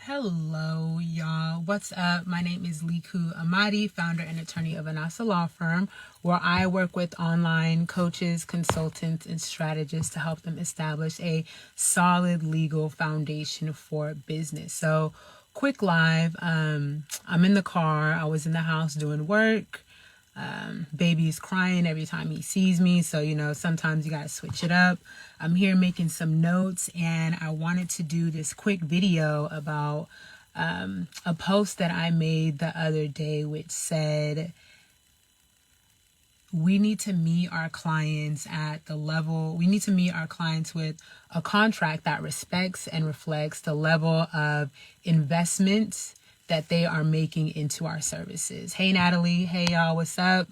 Hello, y'all. What's up? My name is Liku Amadi, founder and attorney of Anasa Law Firm, where I work with online coaches, consultants, and strategists to help them establish a solid legal foundation for business. So, quick live. I'm in the car. I was in the house doing work. Baby's crying every time he sees me, so sometimes you gotta switch it up. I'm here making some notes, and I wanted to do this quick video about a post that I made the other day, which said we need to meet our clients at the level, we need to meet our clients with a contract that respects and reflects the level of investment that they are making into our services. Hey, Natalie. Hey, y'all. What's up?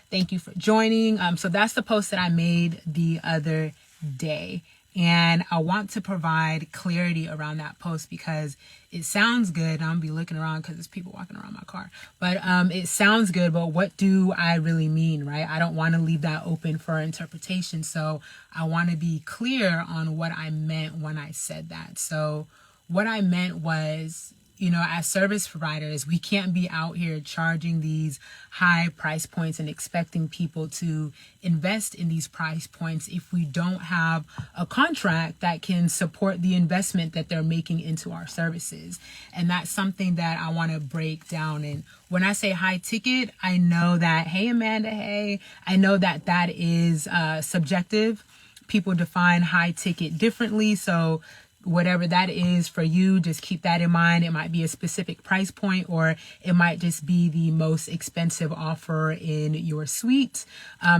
Thank you for joining. So that's the post that I made the other day. And I want to provide clarity around that post because it sounds good. I'm going to be looking around because there's people walking around my car. But it sounds good, but what do I really mean, right? I don't want to leave that open for interpretation. So I want to be clear on what I meant when I said that. So what I meant was, as service providers, we can't be out here charging these high price points and expecting people to invest in these price points if we don't have a contract that can support the investment that they're making into our services. And that's something that I want to break down. And when I say high ticket, I know that, hey, Amanda, hey, I know that that is subjective. People define high ticket differently. So whatever that is for you, just keep that in mind. It might be a specific price point, or it might just be the most expensive offer in your suite.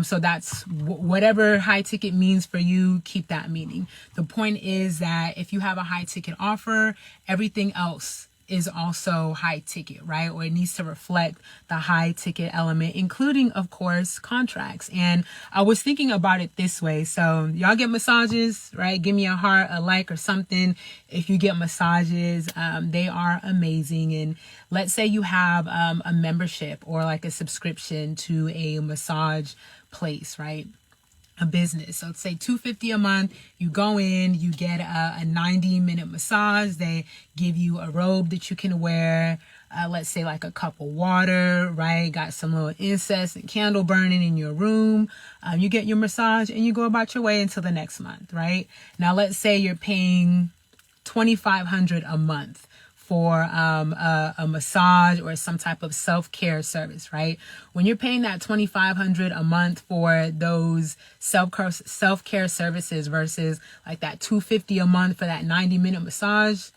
So that's whatever high ticket means for you, keep that meaning. The point is that if you have a high ticket offer, everything else is also high ticket, right? Or it needs to reflect the high ticket element, including, of course, contracts. And I was thinking about it this way. So y'all get massages, right? Give me a heart, a like, or something. If you get massages, they are amazing. And let's say you have a membership or like a subscription to a massage place, right? A business. So let's say $250 a month. You go in, you get a 90-minute massage. They give you a robe that you can wear. Let's say like a cup of water, right? Got some little incense and candle burning in your room. You get your massage and you go about your way until the next month, right? Now let's say you're paying $2,500 a month for a massage or some type of self-care service, right? When you're paying that $2,500 a month for those self-care services versus like that $250 a month for that 90-minute massage,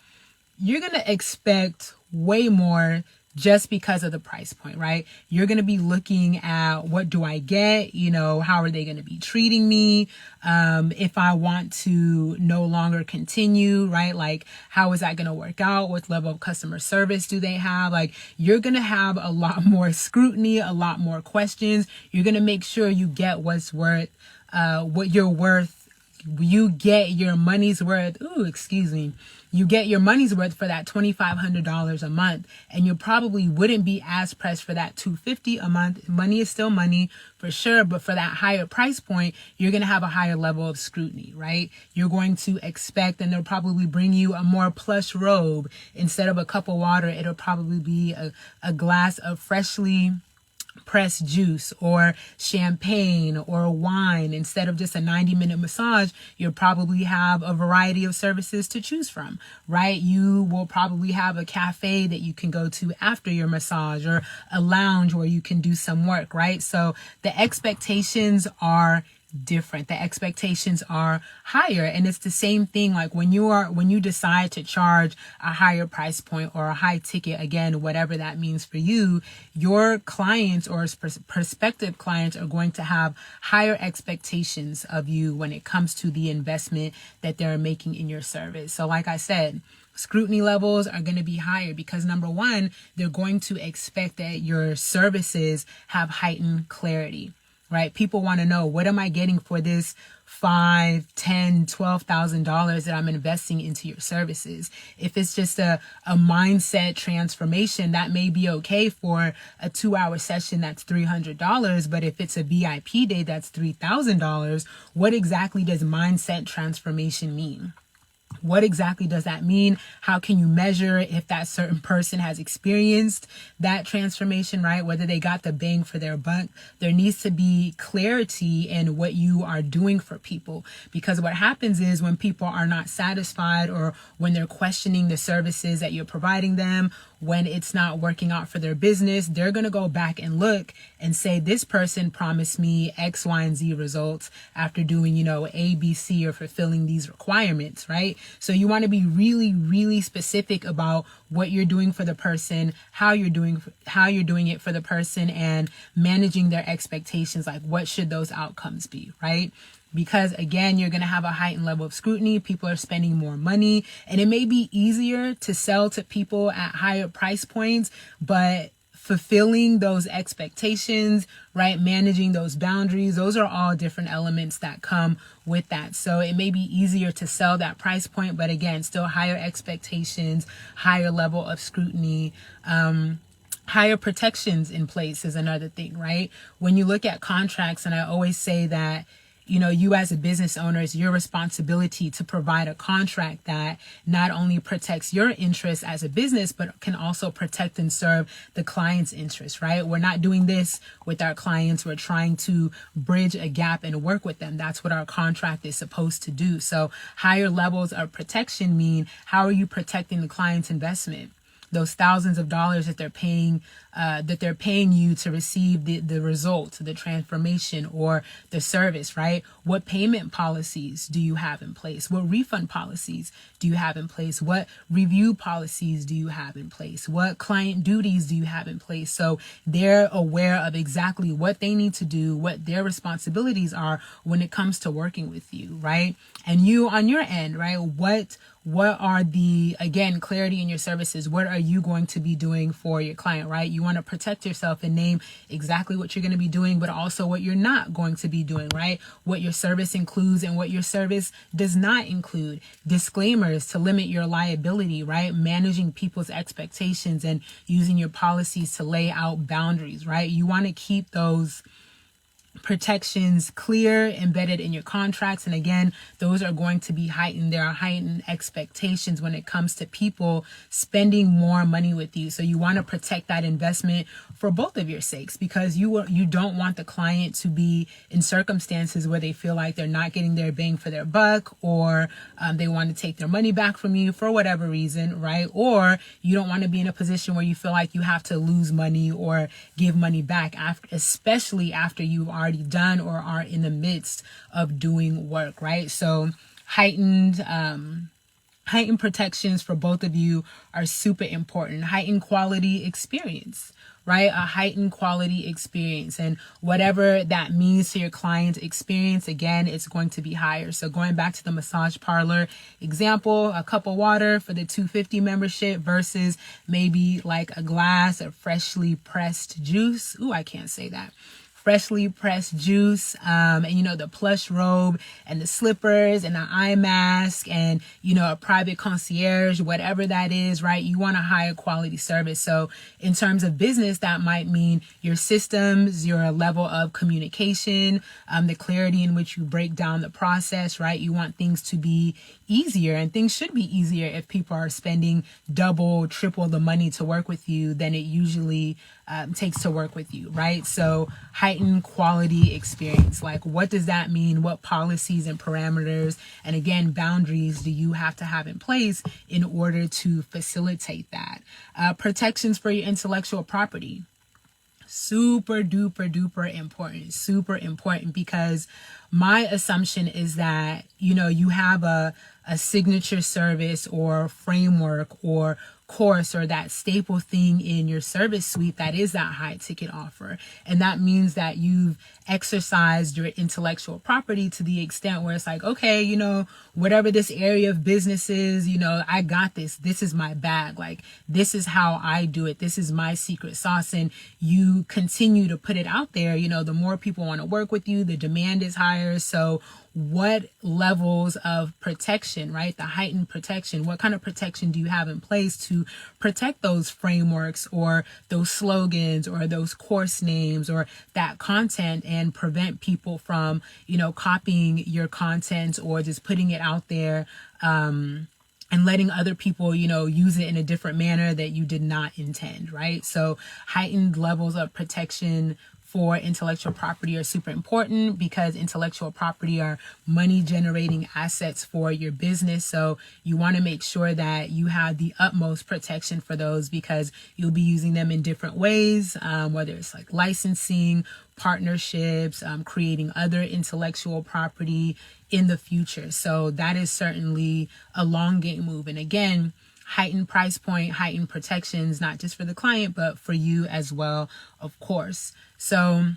you're going to expect way more just because of the price point, right? You're going to be looking at, what do I get? How are they going to be treating me? If I want to no longer continue, right? Like, how is that going to work out? What level of customer service do they have? Like, you're going to have a lot more scrutiny, a lot more questions. You're going to make sure you get what's worth, what you're worth. You get your money's worth. You get your money's worth for that $2,500 a month, and you probably wouldn't be as pressed for that $250 a month. Money is still money for sure, but for that higher price point, you're going to have a higher level of scrutiny, right? You're going to expect, and they'll probably bring you a more plush robe. Instead of a cup of water, it'll probably be a glass of freshly pressed juice or champagne or wine. Instead of just a 90-minute massage, you'll probably have a variety of services to choose from, right? You will probably have a cafe that you can go to after your massage, or a lounge where you can do some work, right? So the expectations are different. The expectations are higher. And it's the same thing like when you decide to charge a higher price point or a high ticket, again, whatever that means for you, your clients or prospective clients are going to have higher expectations of you when it comes to the investment that they're making in your service. So like I said, scrutiny levels are going to be higher because, number one, they're going to expect that your services have heightened clarity. Right? People want to know, what am I getting for this $5,000, $10,000, $12,000 that I'm investing into your services? If it's just a mindset transformation, that may be okay for a 2-hour session that's $300. But if it's a VIP day that's $3,000, what exactly does mindset transformation mean? What exactly does that mean? How can you measure if that certain person has experienced that transformation, right? Whether they got the bang for their buck. There needs to be clarity in what you are doing for people. Because what happens is when people are not satisfied, or when they're questioning the services that you're providing them, when it's not working out for their business, they're going to go back and look and say, this person promised me X, Y, and Z results after doing, A, B, C, or fulfilling these requirements, right? So you want to be really, really specific about what you're doing for the person, how you're doing it for the person, and managing their expectations. Like, what should those outcomes be, right? Because again, you're going to have a heightened level of scrutiny. People are spending more money, and it may be easier to sell to people at higher price points, but fulfilling those expectations, right? Managing those boundaries, those are all different elements that come with that. So it may be easier to sell that price point, but again, still higher expectations, higher level of scrutiny, higher protections in place is another thing, right? When you look at contracts, and I always say that, you as a business owner, it's your responsibility to provide a contract that not only protects your interests as a business, but can also protect and serve the client's interests, right? We're not doing this with our clients. We're trying to bridge a gap and work with them. That's what our contract is supposed to do. So higher levels of protection mean, how are you protecting the client's investment? Those thousands of dollars that they're paying you to receive the result, the transformation, or the service, right? What payment policies do you have in place? What refund policies do you have in place? What review policies do you have in place? What client duties do you have in place? So they're aware of exactly what they need to do, what their responsibilities are when it comes to working with you, right? And you on your end, right? What are the, again, clarity in your services? What are you going to be doing for your client, right? You want to protect yourself and name exactly what you're going to be doing, but also what you're not going to be doing, right? What your service includes and what your service does not include. Disclaimers to limit your liability, right? Managing people's expectations and using your policies to lay out boundaries, right? You want to keep those protections clear, embedded in your contracts. And again, those are going to be heightened. There are heightened expectations when it comes to people spending more money with you. So you want to protect that investment for both of your sakes, because you don't want the client to be in circumstances where they feel like they're not getting their bang for their buck, or they want to take their money back from you for whatever reason, right? Or you don't want to be in a position where you feel like you have to lose money or give money back, especially after you've already done or are in the midst of doing work, right? So heightened protections for both of you are super important. Heightened quality experience, right? A heightened quality experience, and whatever that means to your client's experience, again, it's going to be higher. So going back to the massage parlor example, a cup of water for the $250 membership versus maybe like a glass of freshly pressed juice. Ooh, I can't say that. Freshly pressed juice, and the plush robe and the slippers and the eye mask and, a private concierge, whatever that is, right? You want a higher quality service. So in terms of business, that might mean your systems, your level of communication, the clarity in which you break down the process, right? You want things to be easier, and things should be easier if people are spending double, triple the money to work with you than it usually takes to work with you, right? So heightened quality experience. Like, what does that mean? What policies and parameters, and again, boundaries do you have to have in place in order to facilitate that? Protections for your intellectual property. Super important, because my assumption is that, you have a signature service or framework or course or that staple thing in your service suite that is that high ticket offer. And that means that you've exercised your intellectual property to the extent where it's like, okay, whatever this area of business is, I got this. This is my bag. Like, this is how I do it. This is my secret sauce. And you continue to put it out there. The more people want to work with you, the demand is higher. So what levels of protection, right? The heightened protection, what kind of protection do you have in place to protect those frameworks or those slogans or those course names or that content, and prevent people from, copying your content or just putting it out there, and letting other people, use it in a different manner that you did not intend, right? So heightened levels of protection for intellectual property are super important because intellectual property are money generating assets for your business. So you want to make sure that you have the utmost protection for those because you'll be using them in different ways, whether it's like licensing, partnerships, creating other intellectual property in the future. So that is certainly a long game move. And again, heightened price point, heightened protections, not just for the client, but for you as well, of course. So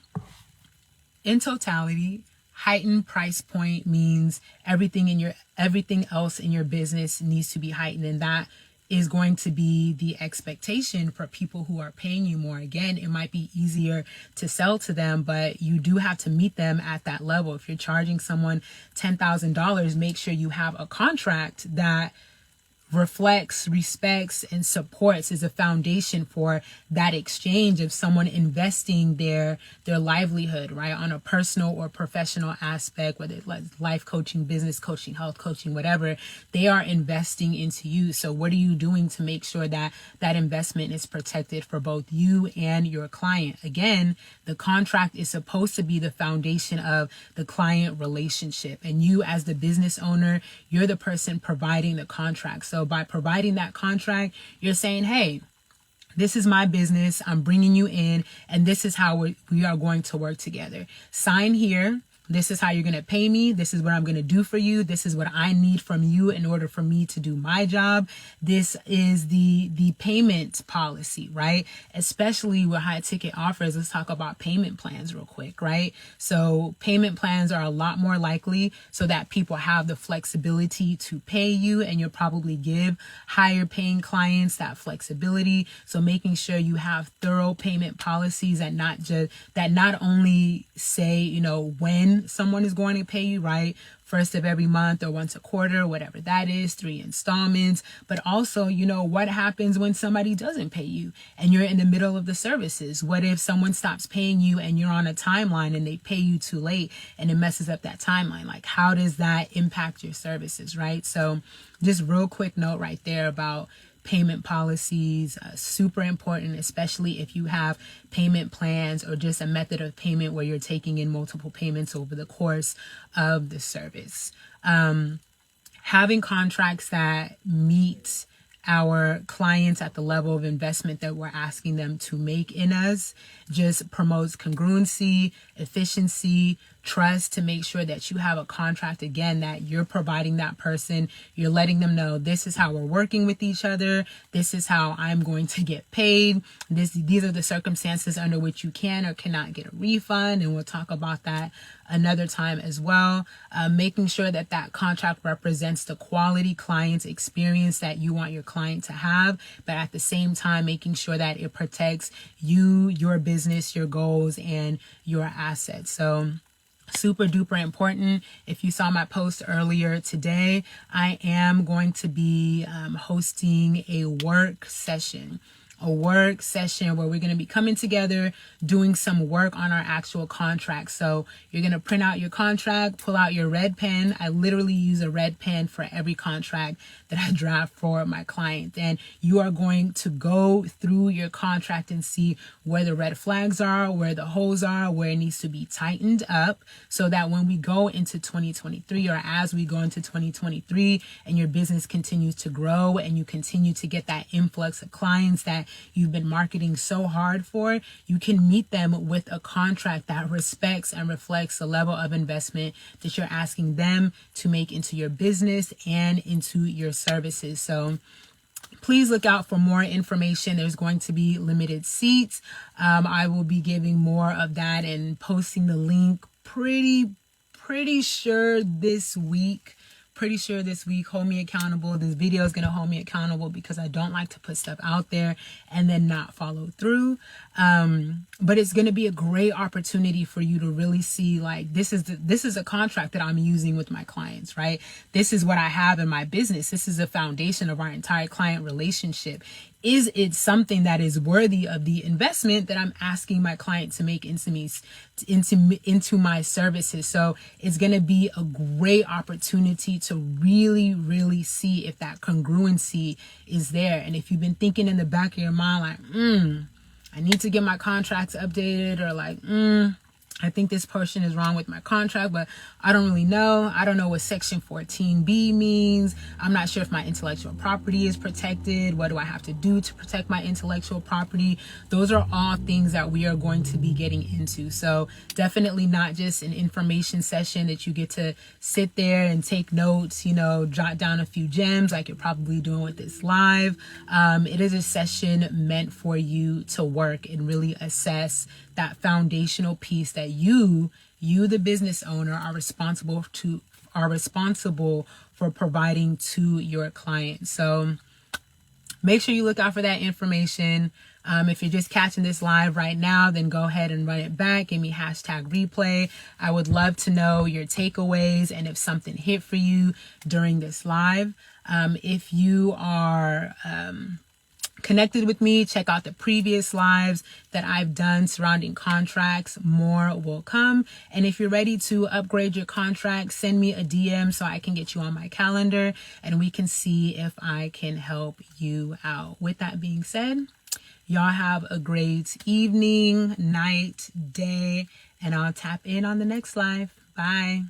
in totality, heightened price point means everything else in your business needs to be heightened. And that is going to be the expectation for people who are paying you more. Again, it might be easier to sell to them, but you do have to meet them at that level. If you're charging someone $10,000, make sure you have a contract that reflects, respects, and supports is a foundation for that exchange of someone investing their livelihood, right, on a personal or professional aspect, whether it's like life coaching, business coaching, health coaching, whatever. They are investing into you. So what are you doing to make sure that that investment is protected for both you and your client? Again, the contract is supposed to be the foundation of the client relationship, and you as the business owner, you're the person providing the contract. So by providing that contract, you're saying, hey, this is my business. I'm bringing you in, and this is how we are going to work together. Sign here. This is how you're going to pay me. This is what I'm going to do for you. This is what I need from you in order for me to do my job. This is the payment policy, right? Especially with high ticket offers. Let's talk about payment plans real quick, right? So payment plans are a lot more likely so that people have the flexibility to pay you, and you'll probably give higher paying clients that flexibility. So making sure you have thorough payment policies that not only say, when someone is going to pay you, right? First of every month or once a quarter, whatever that is, 3 installments. But also, what happens when somebody doesn't pay you and you're in the middle of the services? What if someone stops paying you and you're on a timeline and they pay you too late and it messes up that timeline? Like, how does that impact your services, right? So just real quick note right there about payment policies, super important, especially if you have payment plans or just a method of payment where you're taking in multiple payments over the course of the service. Having contracts that meet our clients at the level of investment that we're asking them to make in us just promotes congruency, efficiency, trust, to make sure that you have a contract, again, that you're providing that person. You're letting them know, this is how we're working with each other. This is how I'm going to get paid. These are the circumstances under which you can or cannot get a refund. And we'll talk about that another time as well. Making sure that that contract represents the quality client experience that you want your client to have, but at the same time, making sure that it protects you, your business, your goals, and your assets. So super duper important. If you saw my post earlier today, I am going to be hosting a work session where we're going to be coming together, doing some work on our actual contract. So you're going to print out your contract, pull out your red pen. I literally use a red pen for every contract that I draft for my client. And you are going to go through your contract and see where the red flags are, where the holes are, where it needs to be tightened up, so that when we go into 2023, or as we go into 2023 and your business continues to grow and you continue to get that influx of clients that you've been marketing so hard for, you can meet them with a contract that respects and reflects the level of investment that you're asking them to make into your business and into your services. So please look out for more information. There's going to be limited seats. I will be giving more of that and posting the link pretty sure this week. Hold me accountable. This video is going to hold me accountable because I don't like to put stuff out there and then not follow through. But it's going to be a great opportunity for you to really see, like, this is a contract that I'm using with my clients, right? This is what I have in my business. This is the foundation of our entire client relationship. is it something that is worthy of the investment that I'm asking my client to make into my services? So it's going to be a great opportunity to really, really see if that congruency is there. And if you've been thinking in the back of your mind, like, I need to get my contracts updated, or like, I think this portion is wrong with my contract, but I don't really know. I don't know what Section 14B means. I'm not sure if my intellectual property is protected. What do I have to do to protect my intellectual property? Those are all things that we are going to be getting into. So definitely not just an information session that you get to sit there and take notes, jot down a few gems like you're probably doing with this live. It is a session meant for you to work and really assess that foundational piece that you the business owner are responsible for providing to your client. So make sure you look out for that information. If you're just catching this live right now, then go ahead and run it back. Give me #replay. I would love to know your takeaways and if something hit for you during this live. If you are connected with me, check out the previous lives that I've done surrounding contracts. More will come. And if you're ready to upgrade your contract, send me a DM so I can get you on my calendar and we can see if I can help you out. With that being said, y'all have a great evening, night, day, and I'll tap in on the next live. Bye.